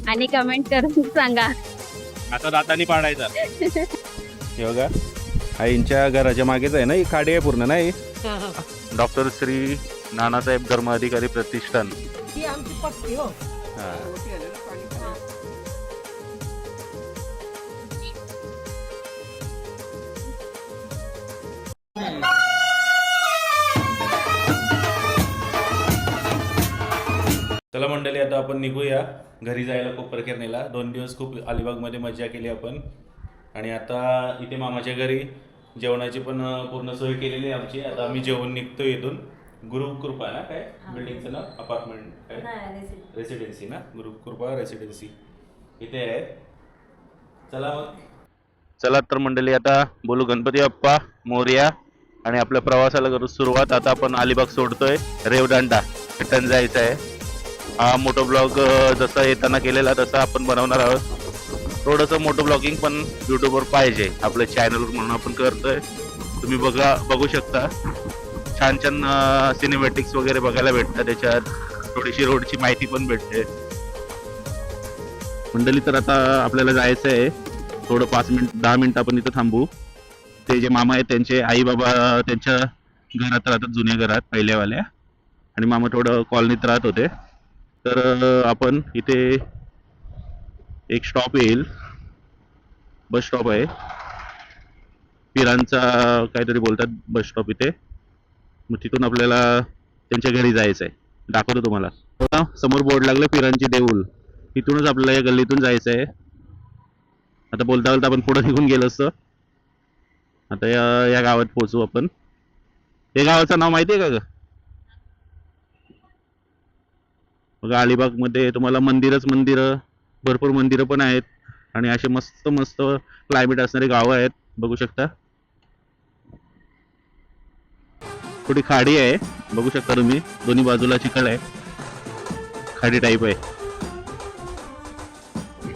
आणि कमेंट करून सांगा. आता दातानी पाडायचा. हे बघा आईंच्या घराच्या मागेच आहे ना ही खाडी आहे पूर्ण नाही. डॉक्टर श्री नानासाहेब धर्म अधिकारी प्रतिष्ठान. ही आमची पट्टी हो. हा. चला मंडळी आता आपण निघूया घरी जायला कोपरखेरणेला. 2 दिवस खूप अलिबागमध्ये मजा केली आपण आणि आता इथे मामाच्या घरी जेवणाची पण पूर्ण सोय केलेली आहे आमची. आता आम्ही जेवण निघतो इथून. गुरुकृपा ना काय बिल्डिंगचं नाव अपार्टमेंट काय रेसिडेन्सी ना गुरुकृपा रेसिडेन्सी इथे आहे. चला मग चला तर मंडळी आता बोलू गणपती बाप्पा मोरया आणि आपल्या प्रवासाला करू सुरुवात. आता आपण अलिबाग सोडतोय रेवदांडा रिटर्न जायचं आहे. हा मोटो ब्लॉग जसा येताना केलेला तसा आपण बनवणार आहोत. थोडंसं मोटो ब्लॉगिंग पण यूट्यूबवर पाहिजे आपल्या चॅनलवर म्हणून आपण करतोय. तुम्ही बघू शकता छान छान सिनेमॅटिक्स वगैरे बघायला भेटतात त्याच्यात. थोडीशी रोडची माहिती पण भेटते मंडळी. तर आता आपल्याला जायचं आहे थोडं 10 मिनिट आपण इथं थांबू. ते जे मामा आहेत त्यांचे आई बाबा त्यांच्या घरात राहतात जुन्या घरात पहिल्यावाल्या आणि मामा थोडं कॉलनीत राहत होते. तर आपण इथे एक स्टॉप येईल बस स्टॉप आहे पिरांचा काहीतरी बोलतात बस स्टॉप इथे. मग तिथून आपल्याला त्यांच्या घरी जायचं आहे. दाखवतो तुम्हाला समोर बोर्ड लागलं पिरांची देऊळ. तिथूनच आपल्याला या गल्लीतून जायचं आहे. आता बोलता बोलता आपण पुढे निघून गेलो असतो. आता या गावात पोहोचू आपण. हे गावाचं नाव माहिती आहे का? बघा अलिबागमध्ये तुम्हाला मंदिरं भरपूर मंदिरं पण आहेत आणि असे मस्त मस्त क्लायमेट असणारे गावं आहेत. बघू शकता थोडी खाडी आहे बघू शकता तुम्ही. दोन्ही बाजूला चिखल आहे खाडी टाईप आहे.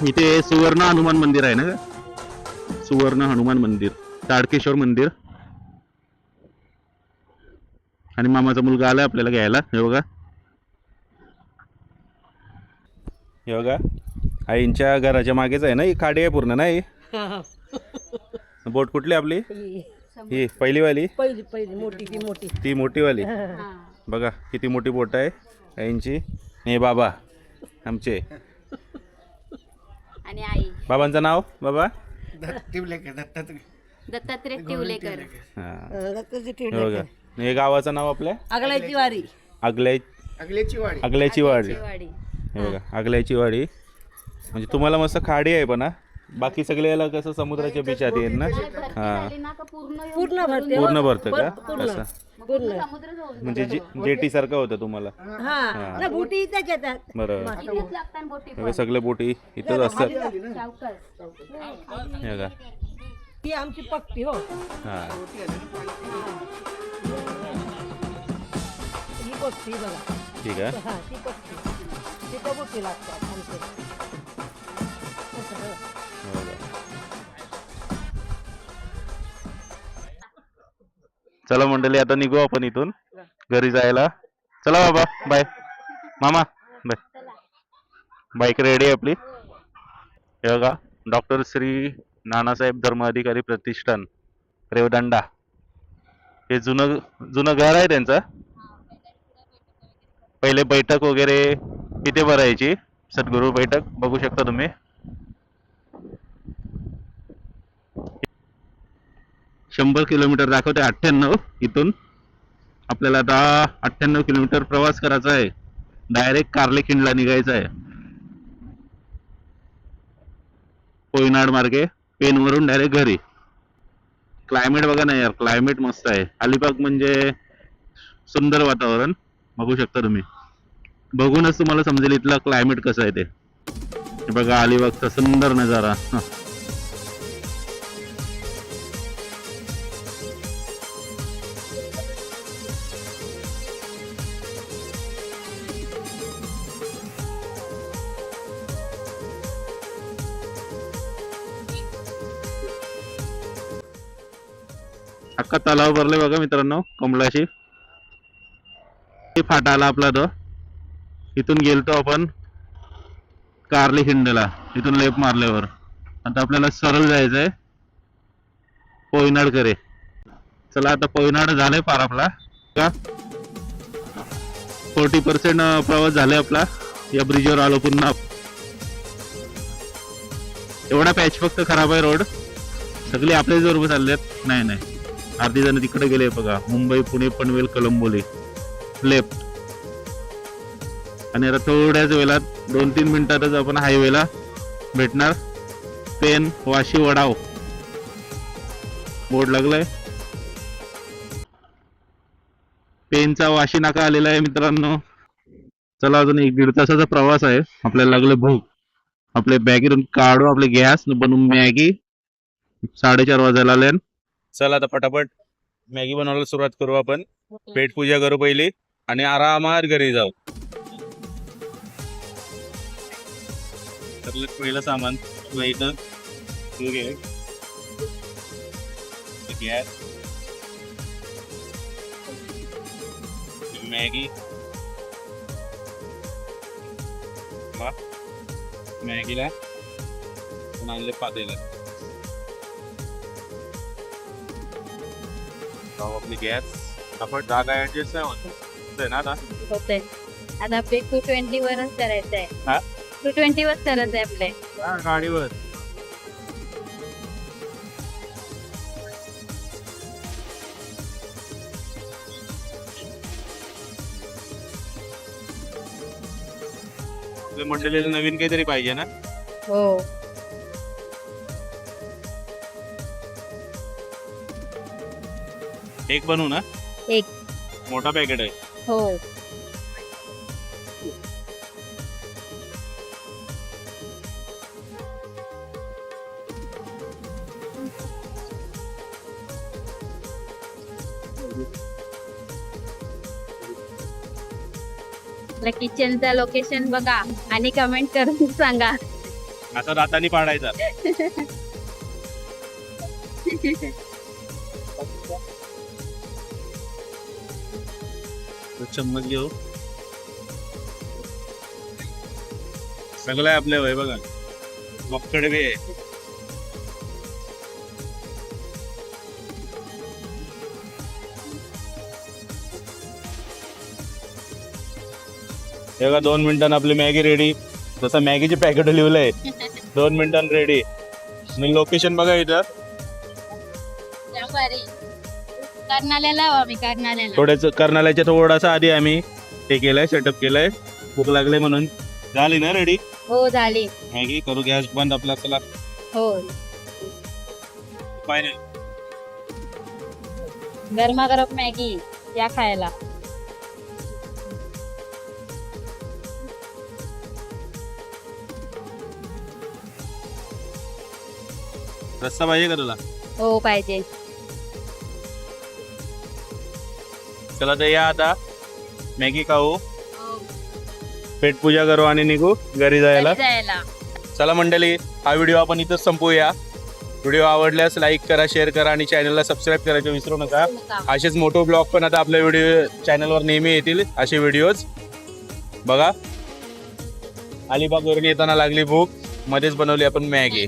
इथे सुवर्ण हनुमान मंदिर आहे ना का? सुवर्ण हनुमान मंदिर ताडकेश्वर मंदिर. आणि मामाचा मुलगा आला आपल्याला घ्यायला. हे बघा आईंच्या घराच्या मागेच आहे ना ही खाडी आहे पूर्ण नाही. बोट कुठली आपली ही पहिलीवाली पहिली मोठी ती मोठी ती मोठीवाली. बघा किती मोठी बोट आहे आईंची. हे बाबा आमचे आणि आई बाबांचं नाव बाबा दत्तात्रय टिवलेकर. हा रक्ताची हे बघा हे गावाचं नाव आपल्या आगलाची वारी. आगल्याची वाडी. वाडी. हे बघा आगल्याची वाडी म्हणजे तुम्हाला मस्त खाडी आहे पण बाकी सगळे याला कसं समुद्राच्या बिचात येईल ना. हा पूर्ण भरते पूर्ण भरतं का पूर्ण असं पूर्ण म्हणजे जेटी सारखं होतं तुम्हाला. हा ना बोटी इथेच येतात. बरोबर हे सगळे बोटी इथंच असतात. हे बघा ही आमची पट्टी हो. हा ही पट्टी बघा. ठीक आहे. हा ती पट्टी तिथं बोटी लागतात आमचे. हे बघा. चला मंडळी आता निघू आपण इथून घरी जायला. चला बाबा बाय मामा बाय. बाईक रेडी आहे आपली. हे बघा डॉक्टर श्री नानासाहेब धर्म अधिकारी प्रतिष्ठान रेवदांडा. हे जुनं घर आहे त्यांचं. पहिले बैठक वगैरे इथे भरायची सद्गुरू बैठक बघू शकता तुम्ही. शंभर किलोमीटर दाखवते 98 इथून. आपल्याला आता 98 किलोमीटर प्रवास करायचा आहे. डायरेक्ट कार्लेखिंडला निघायचं आहे. कोयनाड मार्गे पेनवरून डायरेक्ट घरी. क्लायमेट बघा ना यार क्लायमेट मस्त आहे. अलिबाग म्हणजे सुंदर वातावरण बघू शकता तुम्ही. बघूनच तुम्हाला समजेल इथला क्लायमेट कसं आहे ते. बघा अलिबागचा सुंदर नजारा. अख्खा तलाव भरले बघा मित्रांनो कमलाशी. फाटा आला आपला तो. इथून गेलतो आपण कारली खिंडला इथून लेप मारल्यावर. आता आपल्याला सरळ जायचंय पोयनाडकडे. चला आता पोयनाड झालंय पार आपला का 40% प्रवास झालाय आपला. या ब्रिजवर आलो पुन्हा. एवढा पॅच फक्त खराब आहे रोड. सगळे आपल्याच बरोबर चाललेत. नाही अर्धी जण तिकडे गेले बघा. मुंबई पुणे पनवेल कलंबोली लेफ्ट. आणि आता थोड्याच वेळात 2-3 मिनिटातच आपण हायवेला भेटणार. पेन वाशी वडाव बोर्ड लागलाय. पेनचा वाशी नाका आलेला आहे मित्रांनो. चला अजून 1-1.5 तासाचा प्रवास आहे. आपल्याला लागलं भूक. आपल्या बॅगेतून काढू आपले गॅस बनवून मॅगी. 4:30 वाजायला आले. चला आता पटापट मॅगी बनवायला सुरुवात करू आपण. पेट पूजा करू पहिली आणि आरामात घरी जाऊ. पहिलं सामान इथं गॅस मॅगी मॅगीला आणले पातेलं. आपली गॅस आपण जागा ऍडजस्ट होते ना आता. होते आता आपले 220 वरच करायचंय. हा 220 वर करायचंय आपले गाडीवर. मंडळीला नवीन काहीतरी पाहिजे ना. हो एक बनवू ना. एक मोठा पॅकेट आहे. हो आपल्या किचनचं लोकेशन बघा आणि कमेंट करून सांगा. आता दातानी पाडायचा. चम्मच घेऊ. सगळं आहे आपल्या वय बघा. मक्कड बी आहे. हे बघा 2 मिनिटांनी आपली मॅगी रेडी. जसं मॅगीचे पॅकेट लिहिलंय 2 मिनिटांनी रेडी. आणि लोकेशन बघा इथं. कर्नाल्याला आम्ही कर्नाल्याला थोड्याच कर्नाल्याच्या थोडासा आधी आम्ही हे केलंय सेटअप केलंय. भूक लागले म्हणून. झाली ना रेडी हो झाली. मॅगी. करू गॅस बंद आपला. चला हो फायनल गरमागरम मॅगी या खायला. रस्सा पाहिजे का तुला. हो पाहिजे. चला तर या आता मॅगी खाऊ. पेट पूजा करू आणि निघू घरी जायला. चला मंडळी हा व्हिडिओ आपण इथंच संपवूया. व्हिडिओ आवडल्यास लाईक करा, शेअर करा आणि चॅनलला सबस्क्राईब करायचं विसरू नका. असेच मोठे ब्लॉग पण आता आपल्या व्हिडिओ चॅनलवर नेहमी येतील. असे व्हिडिओज बघा. अलिबागवरून येताना लागली भूक. मध्येच बनवली आपण मॅगी.